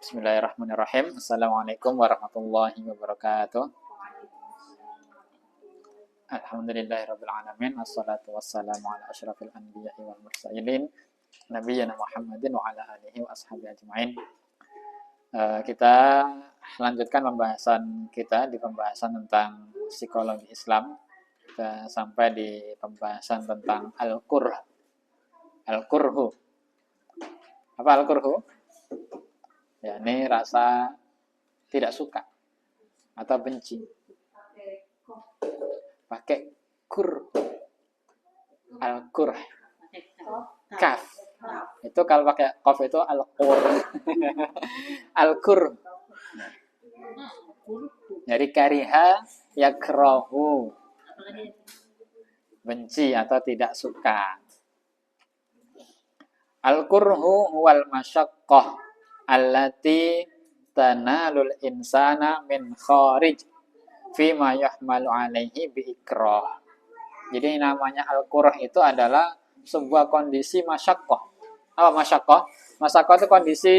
Bismillahirrahmanirrahim. Assalamualaikum warahmatullahi wabarakatuh. Alhamdulillahirrabbilalamin. Assalatu wassalamu ala asyrafil anbiya'i wal mursalin Nabiyyina Muhammadin wa ala alihi wa ashabihi ajma'in. Kita lanjutkan pembahasan kita di pembahasan tentang psikologi Islam. Kita sampai di pembahasan tentang al-kurh. Al-kurhu. Apa al-kurhu? Ya, ini rasa tidak suka atau benci. Pakai kur. Al-kurh. Kaf. Itu kalau pakai qaf itu al-qur. Al-kurh. Jadi kariha yakrahu. Benci atau tidak suka. Al-kurhu huwal masyaqqah allati tanalul insana min kharij fi ma yahmalu alaihi bi ikrah. Jadi namanya al-kurh itu adalah sebuah kondisi masyaqqah. Apa masyaqqah? Masyaqqah itu kondisi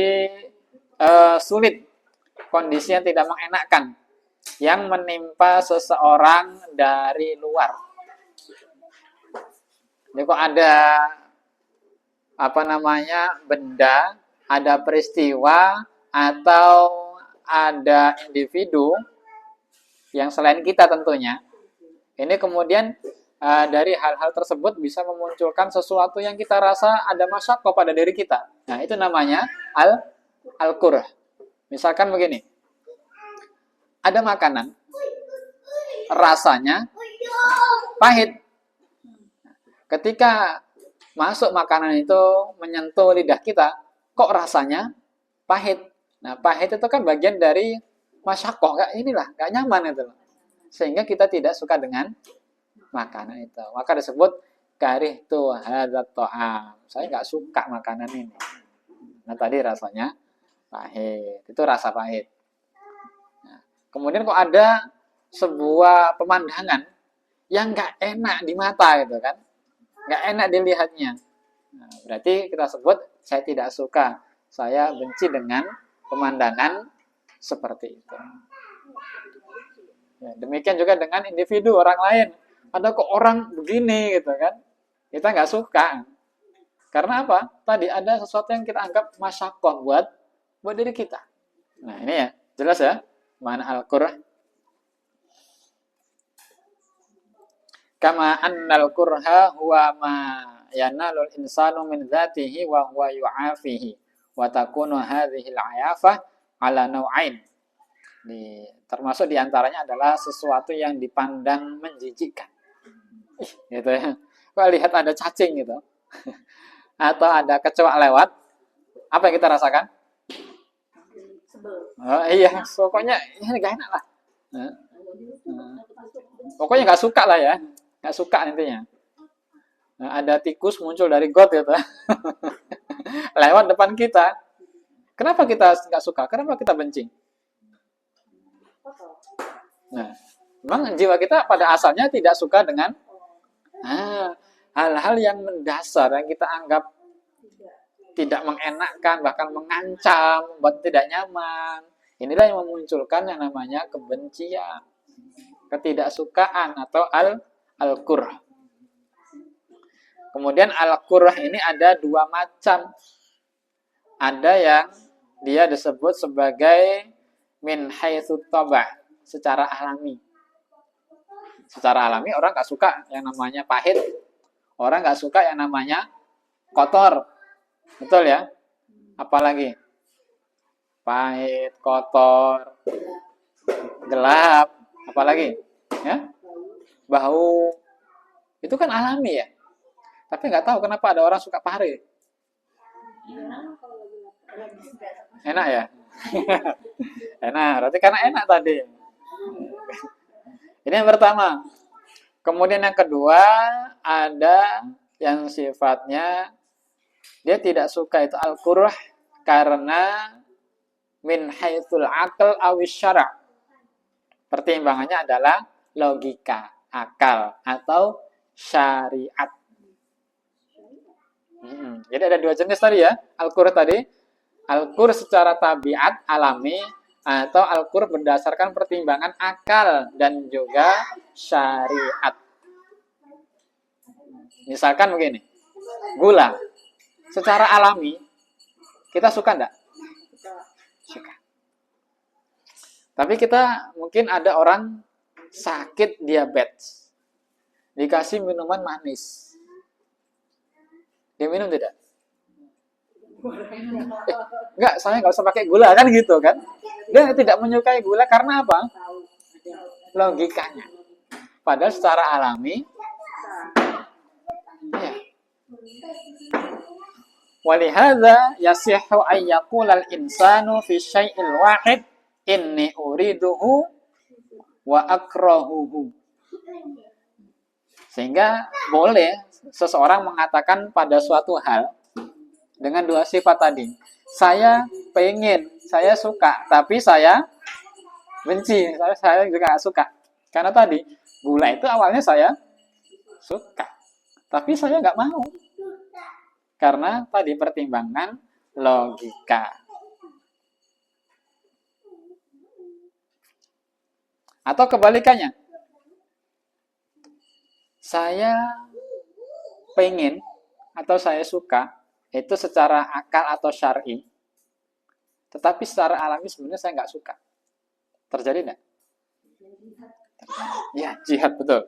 sulit, kondisi yang tidak mengenakan yang menimpa seseorang dari luar. Jadi kok ada benda, ada peristiwa atau ada individu yang selain kita tentunya. Ini kemudian dari hal-hal tersebut bisa memunculkan sesuatu yang kita rasa ada masyaqqah pada diri kita. Nah, itu namanya al-kurh. Misalkan begini. Ada makanan rasanya pahit. Ketika masuk makanan itu menyentuh lidah kita, kok rasanya pahit. Nah, pahit itu kan bagian dari masyaqqah, gak nyaman itu. Sehingga kita tidak suka dengan makanan itu. Maka disebut karihtu hadzat ta'am. Saya gak suka makanan ini. Nah, tadi rasanya pahit. Itu rasa pahit. Nah, kemudian kok ada sebuah pemandangan yang gak enak di mata gitu kan. Gak enak dilihatnya. Nah, berarti kita sebut saya tidak suka. Saya benci dengan pemandangan seperti itu. Ya, demikian juga dengan individu orang lain. Ada kok orang begini gitu kan. Kita nggak suka. Karena apa? Tadi ada sesuatu yang kita anggap masyaqqah buat diri kita. Nah, ini ya. Jelas ya? Mana al-kurh? Kama annal kurha huwa ma yanalul insanu min dzatihi wa huwa yu'afihi wa takunu hadhihi al-'ayafah ala nau'ain. Termasuk diantaranya adalah sesuatu yang dipandang menjijikkan. Gitu ya. Kalau lihat ada cacing gitu. Atau ada kecoak lewat, apa yang kita rasakan? Oh iya, pokoknya ini gak enak lah. Pokoknya gak suka lah ya. Gak suka intinya. Nah, ada tikus muncul dari got gitu. Lewat depan kita. Kenapa kita gak suka? Kenapa kita benci? Nah, memang jiwa kita pada asalnya tidak suka dengan hal-hal yang mendasar yang kita anggap tidak mengenakkan, bahkan mengancam, membuat tidak nyaman. Inilah yang memunculkan yang namanya kebencian, ketidaksukaan atau al-kurh. Kemudian al-kurh ini ada dua macam. Ada yang dia disebut sebagai min haitsu taba', secara alami. Secara alami orang gak suka yang namanya pahit. Orang gak suka yang namanya kotor. Betul ya? Apalagi? Pahit, kotor, gelap. Apalagi? Ya? Bau. Itu kan alami ya. Tapi nggak tahu kenapa ada orang suka pahit. Enak ya? Enak. Berarti karena enak tadi. Ini yang pertama. Kemudian yang kedua, ada yang sifatnya dia tidak suka itu al-kurh karena min haitsul aql awis syara'. Pertimbangannya adalah logika, akal atau syariat. Jadi ada dua jenis tadi ya, al-kurh tadi. Al-Qur secara tabiat alami atau Al-Qur berdasarkan pertimbangan akal dan juga syariat. Misalkan begini, gula secara alami kita suka enggak? Suka. Tapi kita mungkin ada orang sakit diabetes, dikasih minuman manis, dia minum tidak? Enggak, saya nggak usah pakai gula kan gitu kan? Dia tidak menyukai gula karena apa? Logikanya. Padahal secara alami, ya. Walihada yasihu ayyaqulal insanu fi syai'il wahid inni uriduhu wa akrahuhu. Sehingga boleh seseorang mengatakan pada suatu hal dengan dua sifat tadi. Saya pengen, saya suka, tapi saya benci, saya juga nggak suka. Karena tadi, gula itu awalnya saya suka, tapi saya nggak mau. Karena tadi pertimbangan logika. Atau kebalikannya, saya pengen atau saya suka itu secara akal atau syar'i, tetapi secara alami sebenarnya saya nggak suka. Terjadi nggak? Ya, jihad betul.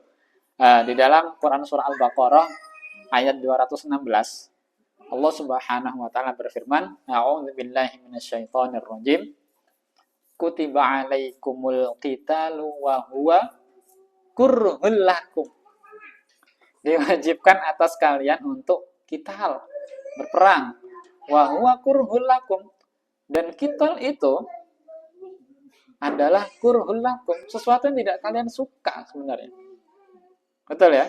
Di dalam Quran surah Al-Baqarah ayat 216, Allah Subhanahu wa taala berfirman, "A'udzubillahi minasyaitonir rajim. Kutiba 'alaikumul qitalu wa huwa kurhul lakum." Diwajibkan atas kalian untuk qital, berperang. Wa huwa kurhul lakum. Dan qital itu adalah kurhul lakum, sesuatu yang tidak kalian suka sebenarnya. Betul ya?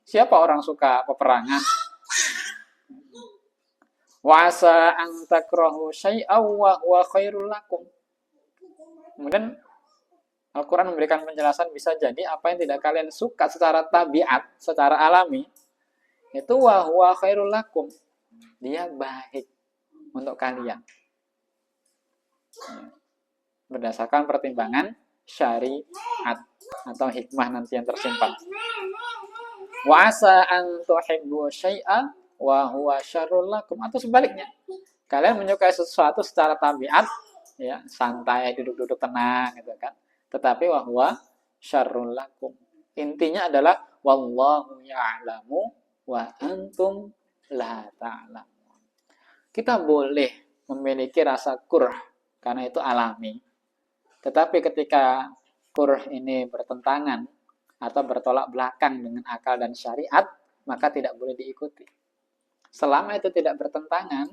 Siapa orang suka peperangan? Wa asa an takrahu syai'aw wa huwa khairul lakum. Kemudian Al-Quran memberikan penjelasan bisa jadi apa yang tidak kalian suka secara tabiat, secara alami, itu wa huwa khairul lakum. Dia baik untuk kalian. Berdasarkan pertimbangan syariat atau hikmah nanti yang tersimpan. Wa asa an tuhibbu syai'a wa huwa syarrul lakum, atau sebaliknya. Kalian menyukai sesuatu secara tabiat, ya, santai, duduk-duduk tenang gitu kan. Tetapi wa huwa syarrul lakum. Intinya adalah wallahu ya'lamu wa antum la ta'lamun. Kita boleh memiliki rasa kurh karena itu alami. Tetapi ketika kurh ini bertentangan atau bertolak belakang dengan akal dan syariat, maka tidak boleh diikuti. Selama itu tidak bertentangan,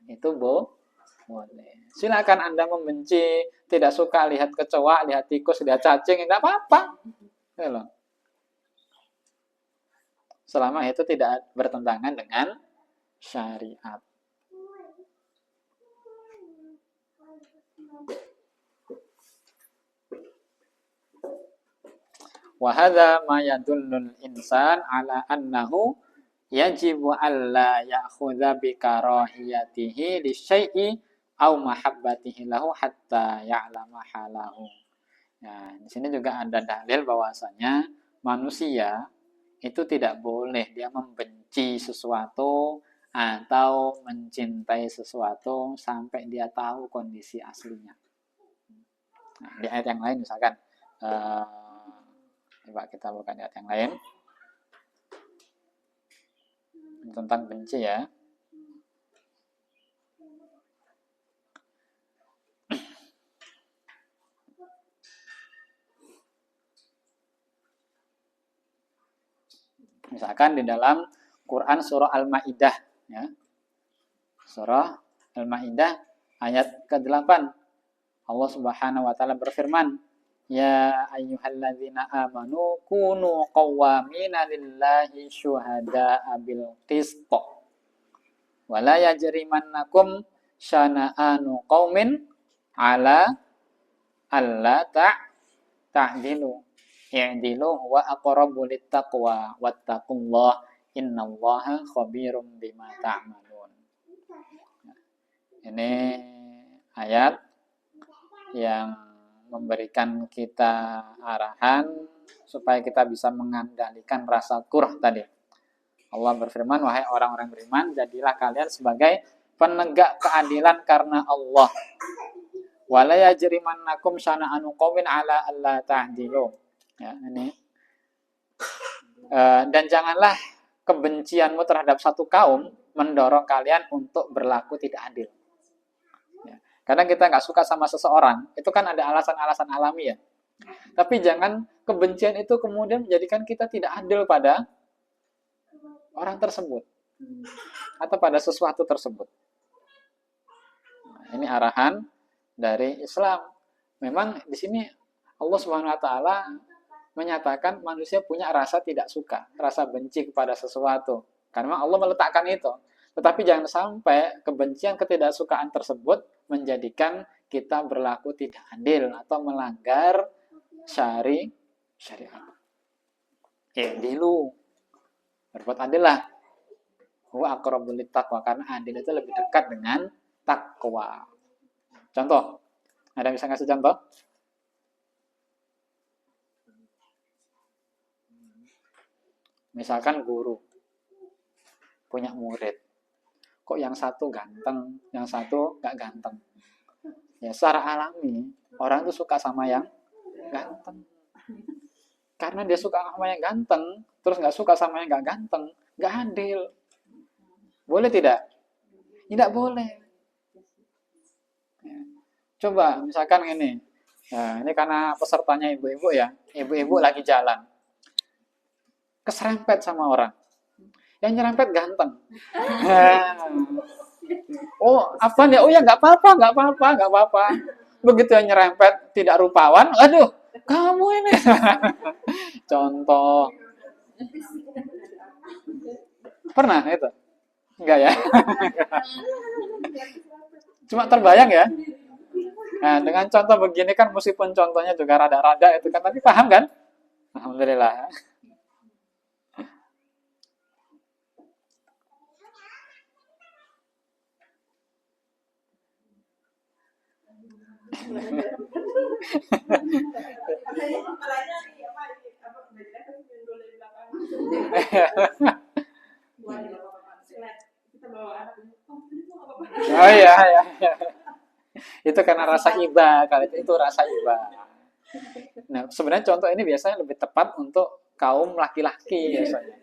itu boleh. Silakan Anda membenci, tidak suka lihat kecoa, lihat tikus, lihat cacing, enggak apa-apa. Selama itu tidak bertentangan dengan syariat. Wa hadza ma yadullul insan ala annahu yajibu alla ya'khudha bi karahiyatihi li syai'i au mahabbatihi lahu hatta ya'lama halahu. Nah, di sini juga ada dalil bahwasanya manusia itu tidak boleh dia membenci sesuatu atau mencintai sesuatu sampai dia tahu kondisi aslinya. Nah, di ayat yang lain misalkan coba kita buka ayat yang lain tentang benci ya. Misalkan di dalam Quran surah Al-Maidah ya. Surah Al-Maidah ayat ke-8. Allah Subhanahu wa taala berfirman, "Ya ayyuhalladzina amanu kunu qawwamina lillahi syuhada'a bil qist. Wa la yajrimannakum syana'anu qaumin ala alla ta'dilu. I'dilu huwa aqrabu littaqwa wattaqullaha innallaha khabirum bima ta'malun." Ini ayat yang memberikan kita arahan supaya kita bisa mengendalikan rasa kurah tadi. Allah berfirman, wahai orang-orang beriman, jadilah kalian sebagai penegak keadilan karena Allah. Wala yajrimannakum syana'anu qaumin ala alla ta'dilu. Ya, ini. Dan janganlah kebencianmu terhadap satu kaum mendorong kalian untuk berlaku tidak adil. Ya. Kadang kita nggak suka sama seseorang, itu kan ada alasan-alasan alami ya. Tapi jangan kebencian itu kemudian menjadikan kita tidak adil pada orang tersebut atau pada sesuatu tersebut. Nah, ini arahan dari Islam. Memang di sini Allah Subhanahu wa taala menyatakan manusia punya rasa tidak suka, rasa benci kepada sesuatu. Karena Allah meletakkan itu. Tetapi jangan sampai kebencian, ketidaksukaan tersebut menjadikan kita berlaku tidak adil atau melanggar syariat. Dilu. Berbuat adil lah. Wa aqrabul littaqwa, karena adil itu lebih dekat dengan takwa. Contoh, ada yang bisa ngasih contoh? Misalkan guru punya murid, kok yang satu ganteng, yang satu gak ganteng. Ya secara alami orang itu suka sama yang ganteng. Karena dia suka sama yang ganteng, terus gak suka sama yang gak ganteng, gak adil. Boleh tidak? Tidak boleh. Ya. Coba misalkan ini, ya, ini karena pesertanya ibu-ibu ya, ibu-ibu lagi jalan, keserempet sama orang. Yang nyerempet ganteng. Oh, apa nih? Oh ya nggak apa-apa. Begitu yang nyerempet tidak rupawan, aduh, kamu ini. Contoh. Pernah itu? Enggak ya? Cuma terbayang ya? Nah, dengan contoh begini kan meskipun contohnya juga rada-rada itu kan, tapi paham kan? Alhamdulillah. Oh iya, iya. Itu karena rasa iba, kali itu rasa iba. Nah, sebenarnya contoh ini biasanya lebih tepat untuk kaum laki-laki biasanya.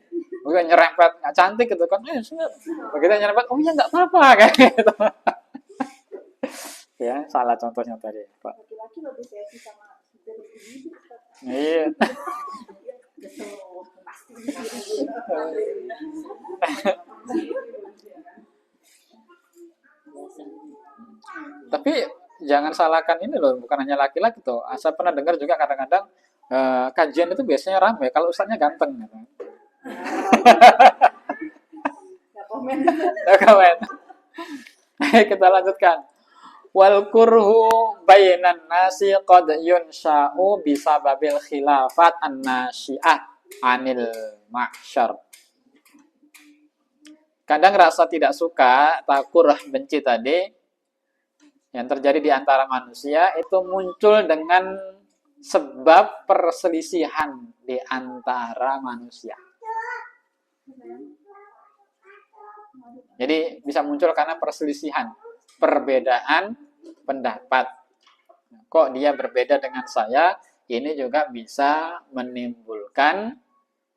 Bukan nyerempet nggak cantik gitu kan? Begitu nyerempet, oh ya nggak apa-apa kayak gitu. Ya, salah contohnya tadi, Pak. Laki-laki lebih seksi sama Iya. Tapi jangan salahkan ini loh, bukan hanya laki-laki tuh. Saya pernah dengar juga kadang-kadang kajian itu biasanya ramai kalau ustaznya ganteng. Gitu. komen. Kita lanjutkan. Wal kurhu bainan nasi qad yunsha'u bisababil khilafat an-nasyi'ah anil mahsyar. Kadang rasa tidak suka, takur, benci tadi yang terjadi di antara manusia itu muncul dengan sebab perselisihan di antara manusia. Jadi bisa muncul karena perselisihan, perbedaan pendapat. Kok dia berbeda dengan saya? Ini juga bisa menimbulkan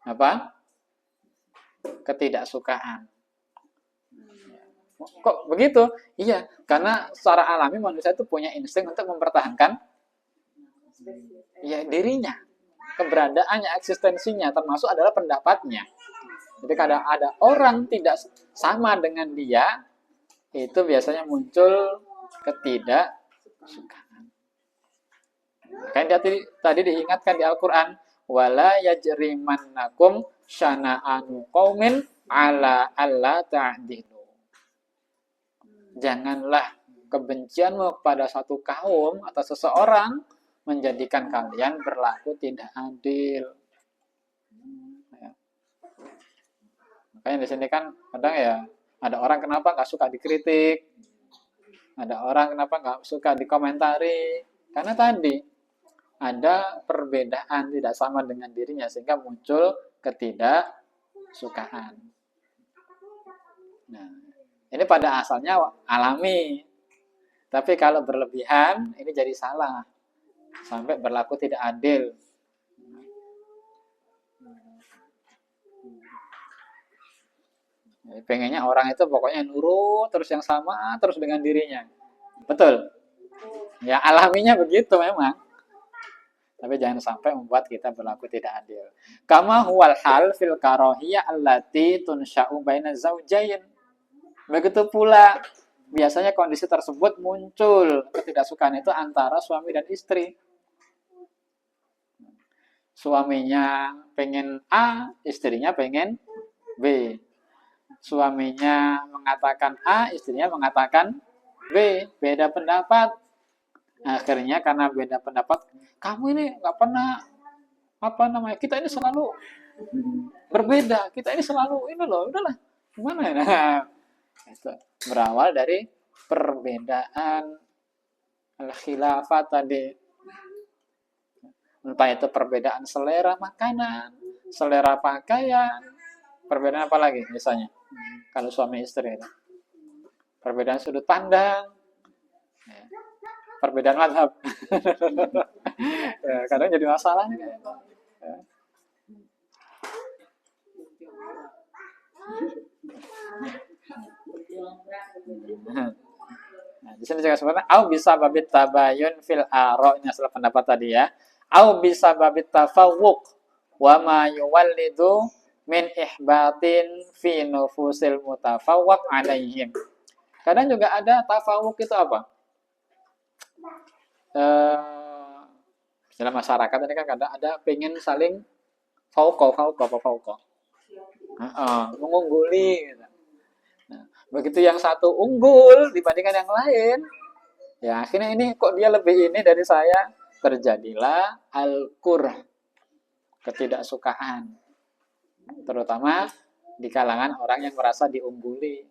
apa? Ketidaksukaan. Kok begitu? Iya, karena secara alami manusia itu punya insting untuk mempertahankan ya dirinya, keberadaannya, eksistensinya, termasuk adalah pendapatnya. Jadi kadang ada orang tidak sama dengan dia, itu biasanya muncul ketidaksukaan. Kan tadi diingatkan di Al-Quran, wala yajrimannakum syana'anu qaumin ala alla ta'dilu. Janganlah kebencianmu kepada satu kaum atau seseorang menjadikan kalian berlaku tidak adil. Makanya di sini kan kadang ya ada orang kenapa nggak suka dikritik, Ada orang kenapa nggak suka dikomentari? Karena tadi ada perbedaan tidak sama dengan dirinya sehingga muncul ketidaksukaan. Nah, ini pada asalnya alami. Tapi kalau berlebihan ini jadi salah. Sampai berlaku tidak adil. Jadi pengennya orang itu pokoknya nurut terus yang sama terus dengan dirinya. Betul? Ya alaminya begitu memang. Tapi jangan sampai membuat kita berlaku tidak adil. Kama huwal hal fil karohiyah allati tunsha'u baina zaujain. Begitu pula biasanya kondisi tersebut muncul ketidaksukaan itu antara suami dan istri. Suaminya pengen A, istrinya pengen B. Suaminya mengatakan A, istrinya mengatakan B. Beda pendapat. Akhirnya karena beda pendapat, kamu ini nggak pernah kita ini selalu berbeda, kita ini selalu ini loh, udahlah, gimana? Nah, itu berawal dari perbedaan al-khilafah tadi. Entah itu perbedaan selera makanan, selera pakaian, perbedaan apa lagi misalnya? Kalau suami istri itu. Perbedaan sudut pandang, perbedaan mazhab. Ya, kadang jadi masalah nih. Ya. Nah, di sini juga sebenarnya au bisa babit tabayun fil aro, ini adalah pendapat tadi ya. Au bisa babit tafawuq wa ma yuwallidu min ihbatin fi nufusil mutafawwaq alaihim. Kadang juga ada tafawuq itu apa? Dalam masyarakat ini kan kadang ada pengen saling fauqa mengungguli gitu. Nah, begitu yang satu unggul dibandingkan yang lain, ya akhirnya ini kok dia lebih ini dari saya, terjadilah al-kurh, ketidaksukaan, terutama di kalangan orang yang merasa diungguli.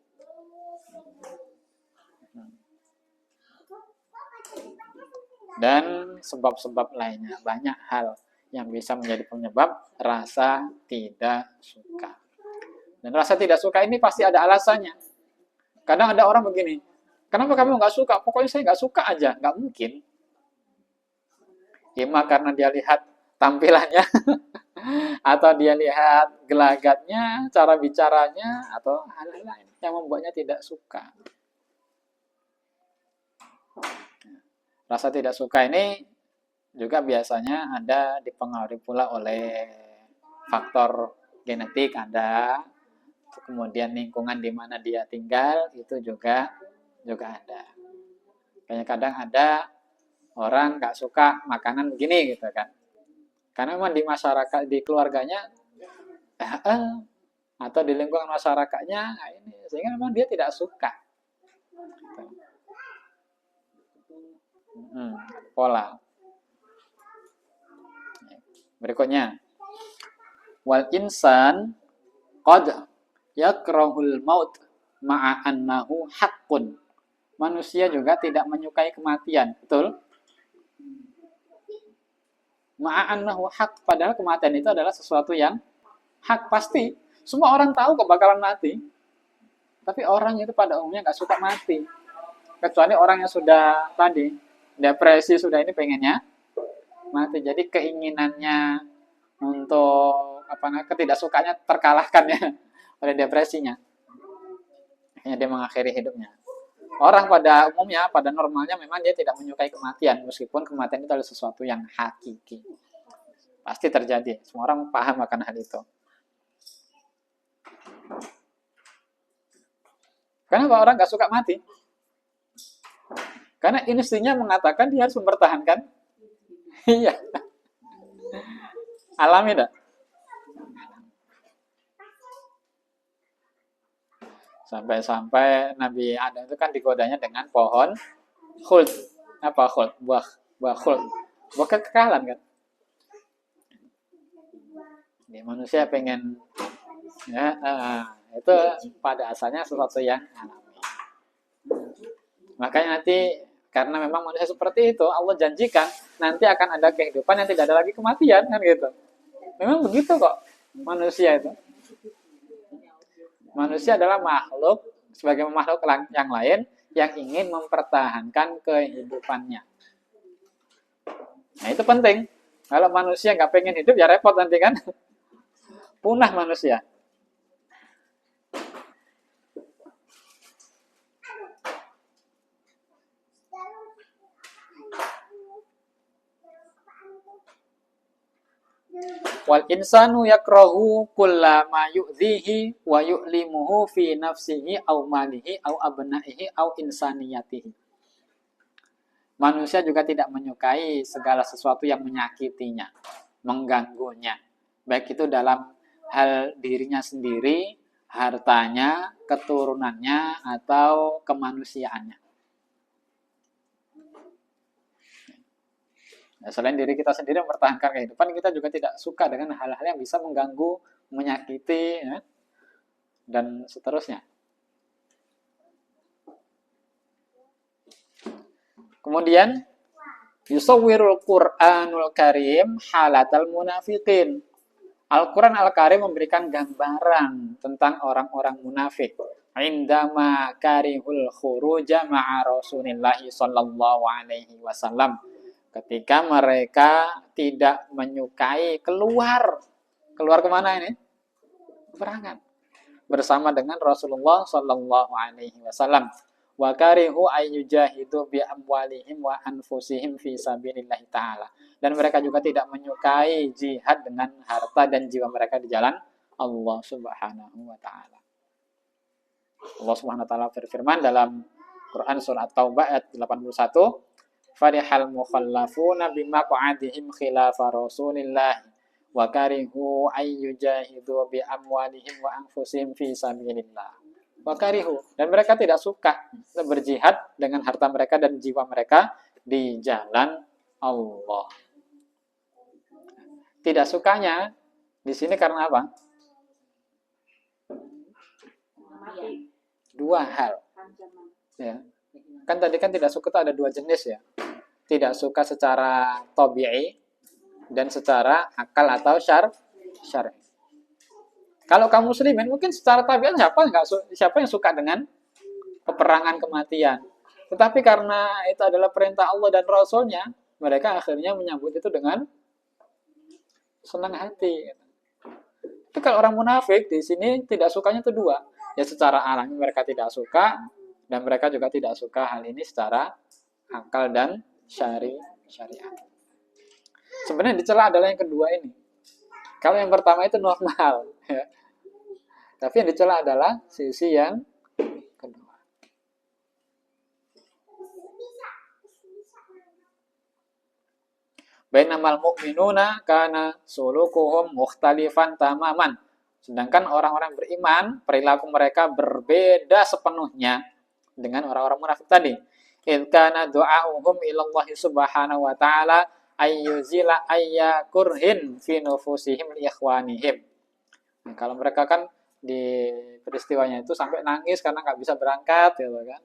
Dan sebab-sebab lainnya, banyak hal yang bisa menjadi penyebab rasa tidak suka. Dan rasa tidak suka ini pasti ada alasannya. Kadang ada orang begini, kenapa kamu nggak suka? Pokoknya saya nggak suka aja. Nggak mungkin. Ima karena dia lihat tampilannya, atau dia lihat gelagatnya, cara bicaranya, atau hal-hal lain yang membuatnya tidak suka. Rasa tidak suka ini juga biasanya ada dipengaruhi pula oleh faktor genetik ada, kemudian lingkungan di mana dia tinggal itu juga ada. Kayak kadang ada orang nggak suka makanan begini gitu kan, karena memang di masyarakat, di keluarganya atau di lingkungan masyarakatnya ini, sehingga memang dia tidak suka. Pola. Berikutnya, wal insan qad yakrahul maut ma'a annahu haqqun. Manusia juga tidak menyukai kematian, betul? Ma'a annahu haqq, padahal kematian itu adalah sesuatu yang hak, pasti. Semua orang tahu kok bakalan mati. Tapi orang itu pada umumnya nggak suka mati. Kecuali orang yang sudah tadi depresi, sudah ini pengennya mati. Jadi keinginannya untuk ketidaksukanya terkalahkan ya oleh depresinya. Akhirnya dia mengakhiri hidupnya. Orang pada umumnya, pada normalnya memang dia tidak menyukai kematian, meskipun kematian itu adalah sesuatu yang hakiki. Pasti terjadi. Semua orang paham akan hal itu. Kenapa orang nggak suka mati? Karena instingnya mengatakan dia harus mempertahankan. Iya. Alami dah. Sampai-sampai Nabi Adam itu kan digodanya dengan pohon khuld. Apa khuld? Buah khuld. Buah kekekalan kan. Ini manusia pengen ya, itu pada asalnya sesuatu yang alami. Makanya nanti karena memang manusia seperti itu, Allah janjikan nanti akan ada kehidupan yang tidak ada lagi kematian kan gitu. Memang begitu kok manusia itu. Manusia adalah makhluk sebagai makhluk yang lain yang ingin mempertahankan kehidupannya. Nah itu penting. Kalau manusia nggak pengen hidup ya repot nanti kan. Punah manusia. Wal insanu yakrahu kullama yu'dhihi wa yu'limuhu fi nafsihi au malihi au abnaihi au insaniyatihi. Manusia juga tidak menyukai segala sesuatu yang menyakitinya, mengganggunya. Baik itu dalam hal dirinya sendiri, hartanya, keturunannya, atau kemanusiaannya. Nah, selain diri kita sendiri mempertahankan kehidupan, kita juga tidak suka dengan hal-hal yang bisa mengganggu, menyakiti, ya, dan seterusnya. Kemudian, yusawwirul Qur'anul Karim halatal munafiqin. Al-Quran Al-Karim memberikan gambaran tentang orang-orang munafik. Indama karihul khuruja ma'a Rasulillahi sallallahu alaihi wasallam. Ketika mereka tidak menyukai keluar. Keluar kemana ini? Peperangan. Bersama dengan Rasulullah sallallahu alaihi wasallam. Wa karihu ayyujahidu bi amwalihim wa anfusihim fi sabilillahi ta'ala. Dan mereka juga tidak menyukai jihad dengan harta dan jiwa mereka di jalan Allah Subhanahu wa taala. Allah Subhanahu wa taala berfirman dalam Quran surat Taubah ayat 81, "Farihal mukhallafuna bimaq'adihim khilafa Rasulillah wa karihu ayyujahidu bi amwalihim wa anfusihim fi sabilillah." Wakarihu, dan mereka tidak suka berjihad dengan harta mereka dan jiwa mereka di jalan Allah. Tidak sukanya di sini karena apa? Dua hal. Ya. Kan tadi kan tidak suka itu ada dua jenis ya. Tidak suka secara tabi'i dan secara akal atau syar'i. Kalau kaum muslimin mungkin secara tabiat siapa yang suka dengan peperangan kematian. Tetapi karena itu adalah perintah Allah dan Rasulnya, mereka akhirnya menyambut itu dengan senang hati. Tapi kalau orang munafik di sini tidak sukanya itu dua. Ya secara alami mereka tidak suka, dan mereka juga tidak suka hal ini secara akal dan syariat. Sebenarnya dicela adalah yang kedua ini. Kalau yang pertama itu normal, ya. Tapi yang dicela adalah sisi yang kedua. Bainamal mu'minuna kana sulukuhum mukhtalifan tamaman. Sedangkan orang-orang beriman, perilaku mereka berbeda sepenuhnya dengan orang-orang munafik tadi. Idh kana du'a'uhum ilallahi subhanahu wa ta'ala ayyuzila ayyakurhin fi nufusihim li ikhwanihim. Nah, kalau mereka kan di peristiwanya itu sampai nangis karena nggak bisa berangkat gitu kan.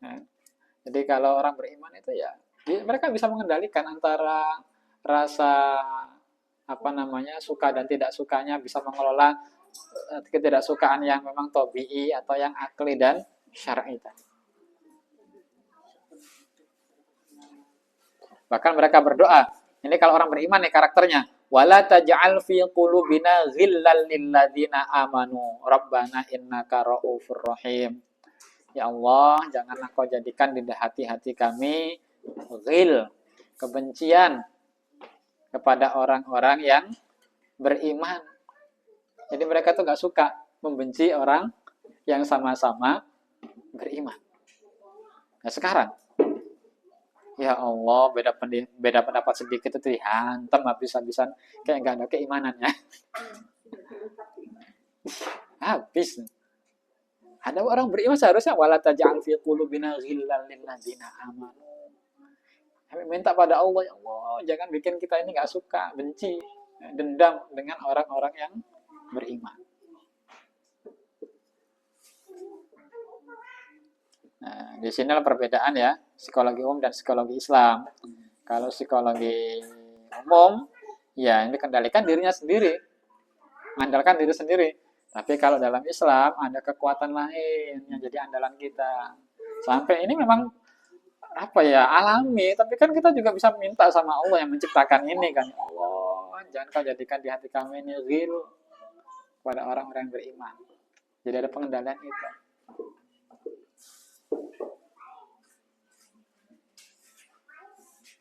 Nah, jadi kalau orang beriman itu ya mereka bisa mengendalikan antara rasa suka dan tidak sukanya, bisa mengelola ketidaksukaan yang memang tabi'i atau yang akli dan syar'i. Bahkan mereka berdoa. Ini kalau orang beriman nih karakternya. Wala taj'al fi qulubina ghillal lil ladzina amanu rabbana innaka ra'ufur rahim. Ya Allah, janganlah kau jadikan di hati-hati kami ghil, kebencian kepada orang-orang yang beriman. Jadi mereka tuh gak suka membenci orang yang sama-sama beriman. Nah sekarang, ya Allah, beda pendapat sedikit itu dihantam habis-habisan kayak nggak ada keimanannya. Habis. Ada orang beriman seharusnya wala taj'al fi qulubina ghillan lil ladzina amanu. Kami minta pada Allah, ya Allah, jangan bikin kita ini nggak suka, benci, dendam dengan orang-orang yang beriman. Nah, di sinilah perbedaan ya, psikologi umum dan psikologi Islam. Kalau psikologi umum, ya ini kendalikan dirinya sendiri, mengandalkan diri sendiri. Tapi kalau dalam Islam ada kekuatan lain yang jadi andalan kita. Sampai ini memang apa ya, alami, tapi kan kita juga bisa minta sama Allah yang menciptakan ini kan. Ya Allah, jangan kau jadikan di hati kami ini ghil kepada orang-orang yang beriman. Jadi ada pengendalian itu.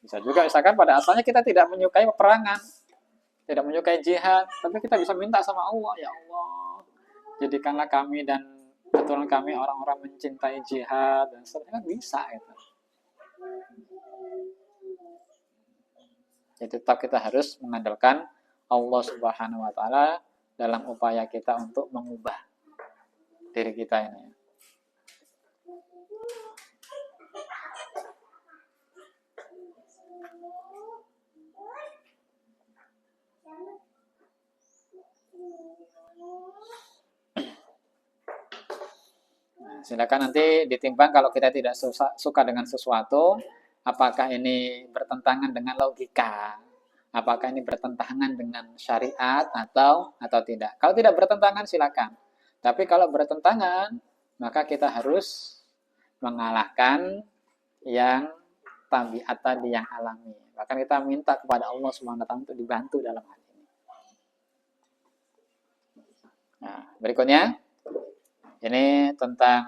Bisa juga misalkan pada asalnya kita tidak menyukai peperangan, tidak menyukai jihad, tapi kita bisa minta sama Allah, ya Allah, jadikanlah kami dan keturunan kami orang-orang mencintai jihad dan seterusnya, bisa itu. Jadi tetap kita harus mengandalkan Allah Subhanahu wa taala dalam upaya kita untuk mengubah diri kita ini. Silakan nanti ditimbang kalau kita tidak suka dengan sesuatu, apakah ini bertentangan dengan logika, apakah ini bertentangan dengan syariat atau tidak. Kalau tidak bertentangan silakan. Tapi kalau bertentangan, maka kita harus mengalahkan yang tabiat tadi, yang alami. Bahkan kita minta kepada Allah Subhanahu wa taala untuk dibantu dalam hal ini. Nah, berikutnya ini tentang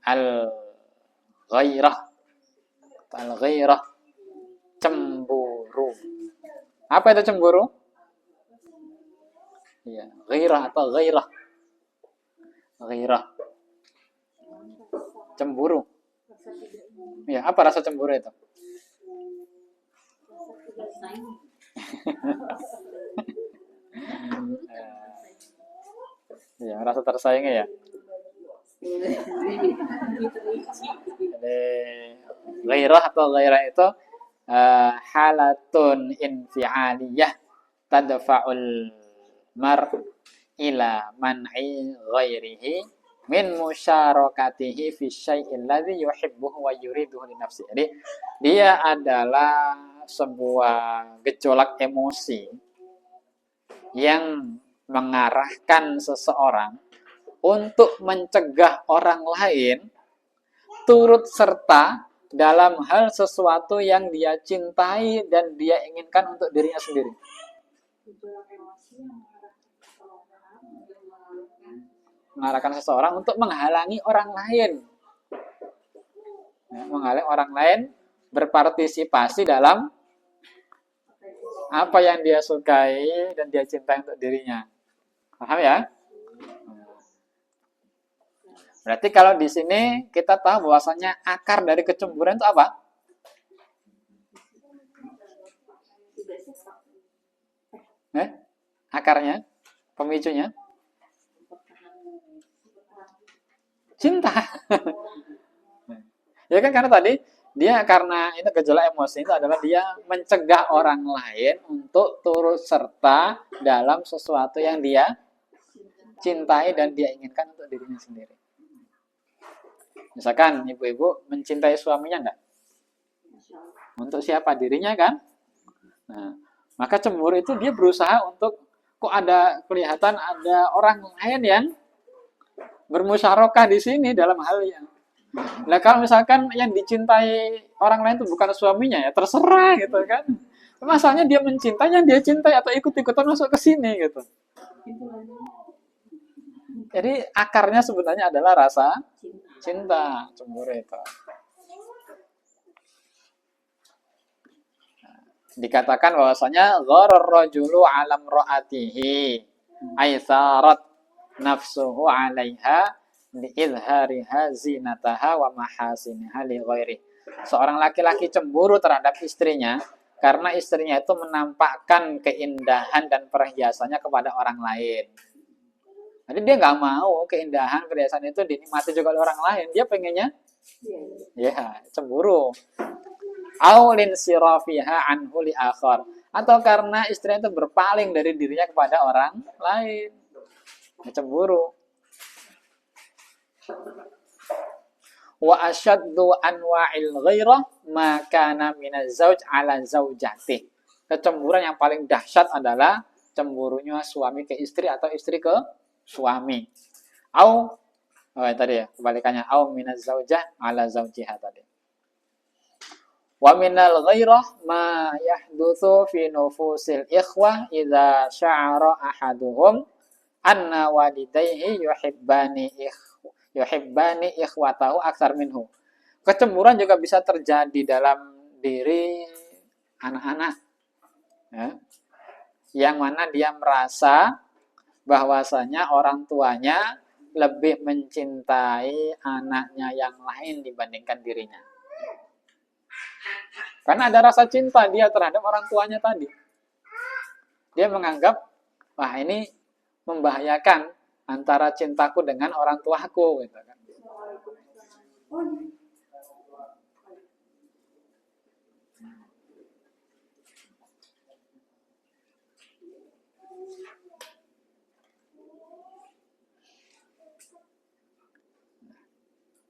al-ghairah. Al-ghairah, cemburu. Apa itu cemburu? Iya, ghairah atau ghairah. Ghairah. Cemburu. Ya, apa rasa cemburu itu? Ya, rasa tersaingi ya. Jadi ghairah atau ghairah itu halatun infialiyah tadfa'ul mar ila man'i ghairihi min musyarakatihi fi syai'il ladzi yuhibbuhu wa yuriduhu li nafsi. Jadi dia adalah sebuah gejolak emosi yang mengarahkan seseorang untuk mencegah orang lain turut serta dalam hal sesuatu yang dia cintai dan dia inginkan untuk dirinya sendiri. Mengarahkan seseorang untuk menghalangi orang lain. Menghalangi orang lain berpartisipasi dalam apa yang dia sukai dan dia cintai untuk dirinya. Paham ya? Berarti kalau di sini kita tahu bahwasanya akar dari kecemburuan itu apa? Akarnya, pemicunya? Cinta. Ya kan, karena tadi dia karena itu gejolak emosi itu adalah dia mencegah orang lain untuk turut serta dalam sesuatu yang dia cintai dan dia inginkan untuk dirinya sendiri. Misalkan ibu-ibu mencintai suaminya enggak? Untuk siapa? Dirinya kan? Nah, maka cemburu itu dia berusaha untuk kok ada kelihatan ada orang lain yang bermusyarakah di sini dalam hal yang. Nah, kalau misalkan yang dicintai orang lain itu bukan suaminya ya terserah gitu kan. Masalahnya dia mencintai yang dia cintai atau ikut-ikutan masuk ke sini gitu. Jadi akarnya sebenarnya adalah rasa cinta, cemburu itu. Dikatakan bahwasanya gharar rajulu alam ra'atihi aisarat nafsuhu 'alaiha liizhariha zinataha wa mahasiniha li ghairi. Seorang laki-laki cemburu terhadap istrinya karena istrinya itu menampakkan keindahan dan perhiasannya kepada orang lain. Jadi dia nggak mau keindahan perhiasan itu dinikmati juga oleh orang lain. Dia pengennya ya cemburu. Aulin sirafiha anhu li akhar, atau karena istrinya itu berpaling dari dirinya kepada orang lain. Cemburu. Wa asyaddu anwa'il ghairah ma kana minaz zauj ala zaujatih. Kecemburuan yang paling dahsyat adalah cemburunya suami ke istri atau istri ke suami. Au tadi ya, kebalikannya au minaz zaujah ala zaujiha tadi. Wa minal ghairah ma yahdutsu fi nufusil ikhwah idza sya'ara ahaduhum anna walidayhi yuhibbani ikhwatahu aksar minhu. Kecemburuan juga bisa terjadi dalam diri anak-anak, ya, yang mana dia merasa bahwasanya orang tuanya lebih mencintai anaknya yang lain dibandingkan dirinya. Karena ada rasa cinta dia terhadap orang tuanya tadi. Dia menganggap, wah ini membahayakan antara cintaku dengan orang tuaku, gitu kan.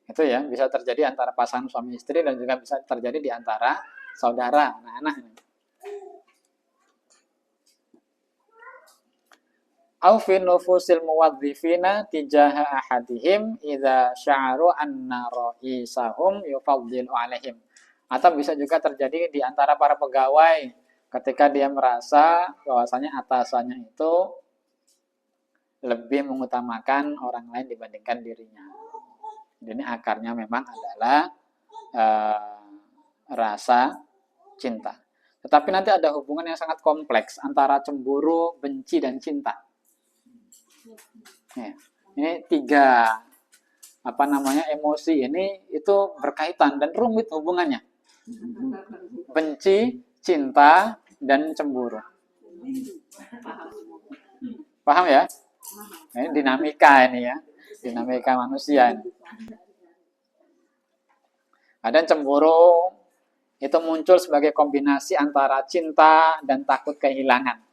Itu ya, bisa terjadi antara pasangan suami istri dan juga bisa terjadi di antara saudara, anak-anak. Au fi nufusil muwadzifina tijaha ahadihim idza sya'aru anna ra'isahum yufaddilu alaihim. Atau bisa juga terjadi di antara para pegawai ketika dia merasa bahwasanya atasannya itu lebih mengutamakan orang lain dibandingkan dirinya. Ini akarnya memang adalah rasa cinta. Tetapi nanti ada hubungan yang sangat kompleks antara cemburu, benci, dan cinta. Ya, ini tiga emosi ini itu berkaitan dan rumit hubungannya. Benci, cinta, dan cemburu. Paham ya? Ini dinamika ini ya, dinamika manusia ini. Kadang cemburu itu muncul sebagai kombinasi antara cinta dan takut kehilangan.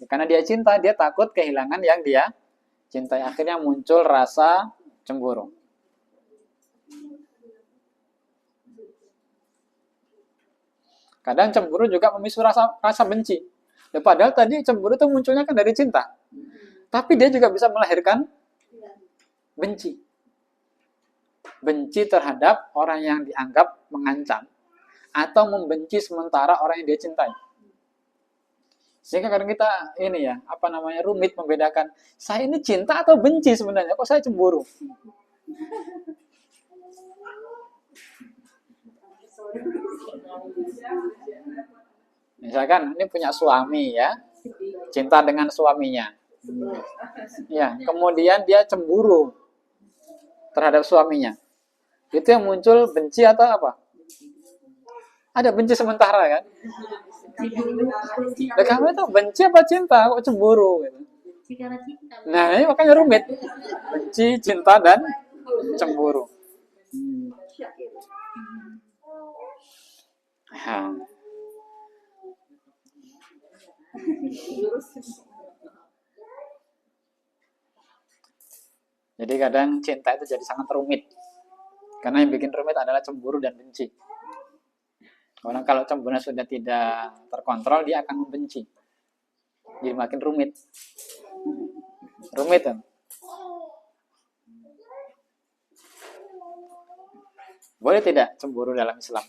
Karena dia cinta, dia takut kehilangan yang dia cintai. Akhirnya muncul rasa cemburu. Kadang cemburu juga memicu rasa benci. Ya, padahal tadi cemburu itu munculnya kan dari cinta. Tapi dia juga bisa melahirkan benci. Benci terhadap orang yang dianggap mengancam. Atau membenci sementara orang yang dia cintai. Sehingga kadang kita ini ya, rumit membedakan. Saya ini cinta atau benci sebenarnya? Kok saya cemburu? Misalkan ini punya suami ya, cinta dengan suaminya. Ya, kemudian dia cemburu terhadap suaminya. Itu yang muncul benci atau apa? Ada benci sementara kan? Nah, kamu itu benci apa cinta? Kok cemburu? Nah, ini makanya rumit. Benci, cinta, dan cemburu. Jadi kadang cinta itu jadi sangat rumit. Karena yang bikin rumit adalah cemburu dan benci. Orang kalau cemburunya sudah tidak terkontrol, dia akan membenci. Jadi makin rumit. Rumit kan? Boleh tidak cemburu dalam Islam?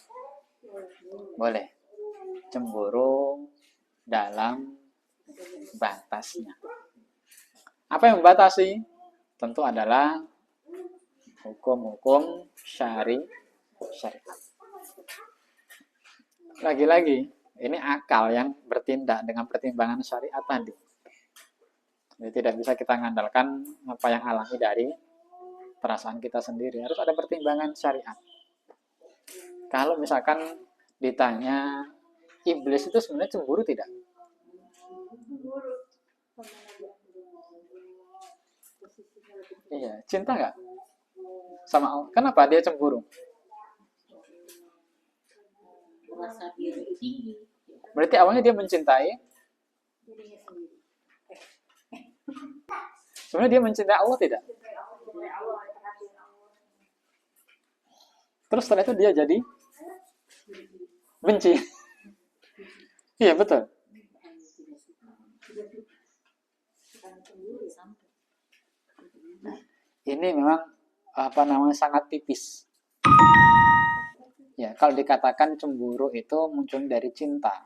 Boleh. Cemburu dalam batasnya. Apa yang membatasi? Tentu adalah hukum-hukum syariat. Lagi-lagi, ini akal yang bertindak dengan pertimbangan syariat tadi. Jadi tidak bisa kita mengandalkan apa yang alami dari perasaan kita sendiri. Harus ada pertimbangan syariat. Kalau misalkan ditanya, iblis itu sebenarnya cemburu tidak? Iya, cinta nggak sama Allah? Kenapa dia cemburu? Berarti awalnya dia mencintai. Sebenarnya dia mencintai Allah tidak? Terus setelah itu dia jadi benci. Iya betul. Ini memang sangat tipis. Ya, kalau dikatakan cemburu itu muncul dari cinta,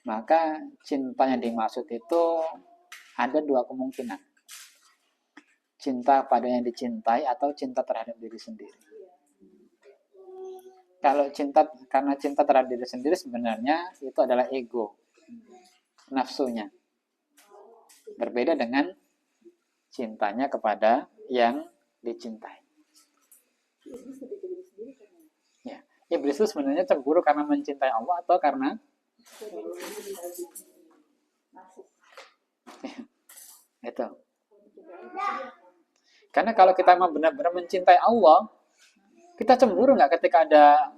maka cinta yang dimaksud itu ada dua kemungkinan. Cinta pada yang dicintai atau cinta terhadap diri sendiri. Kalau karena cinta terhadap diri sendiri sebenarnya itu adalah ego, nafsunya. Berbeda dengan cintanya kepada yang dicintai. Ya, iblis itu sebenarnya cemburu karena mencintai Allah atau karena itu. Karena kalau kita memang benar-benar mencintai Allah, kita cemburu nggak ketika ada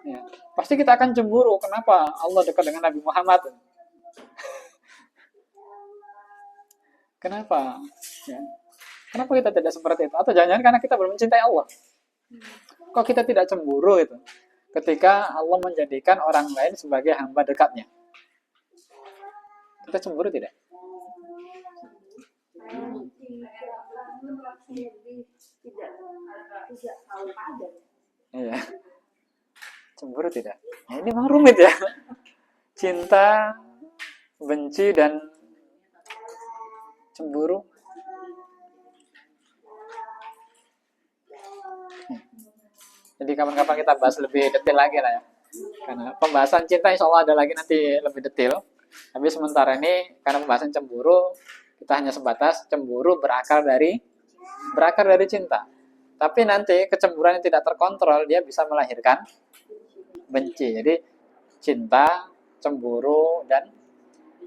ya, pasti kita akan cemburu. Kenapa Allah dekat dengan Nabi Muhammad? Kenapa? Ya. Kenapa kita tidak seperti itu? Atau jangan-jangan karena kita belum mencintai Allah? Kok kita tidak cemburu itu? Ketika Allah menjadikan orang lain sebagai hamba dekatnya. Kita cemburu tidak? Iya. Cemburu tidak? Nah, ini memang rumit ya. Cinta, benci, dan cemburu. Jadi kapan-kapan kita bahas lebih detail lagi lah ya. Karena pembahasan cinta insya Allah ada lagi nanti lebih detail. Tapi sementara ini karena pembahasan cemburu, kita hanya sebatas cemburu berakar dari cinta. Tapi nanti kecemburuan yang tidak terkontrol dia bisa melahirkan benci. Jadi cinta, cemburu, dan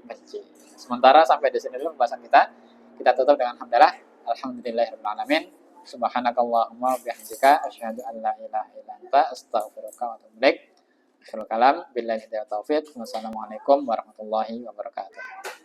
benci. Sementara sampai di sini dulu pembahasan kita. Kita tutup dengan hamdalah. Alhamdulillahirabbil alamin. Subhanakallahumma bihamdika asyhadu an la ilaha illa anta astaghfiruka wa atubu ilaik. Akhirul kalam billahi taufiq. Wassalamualaikum warahmatullahi wabarakatuh.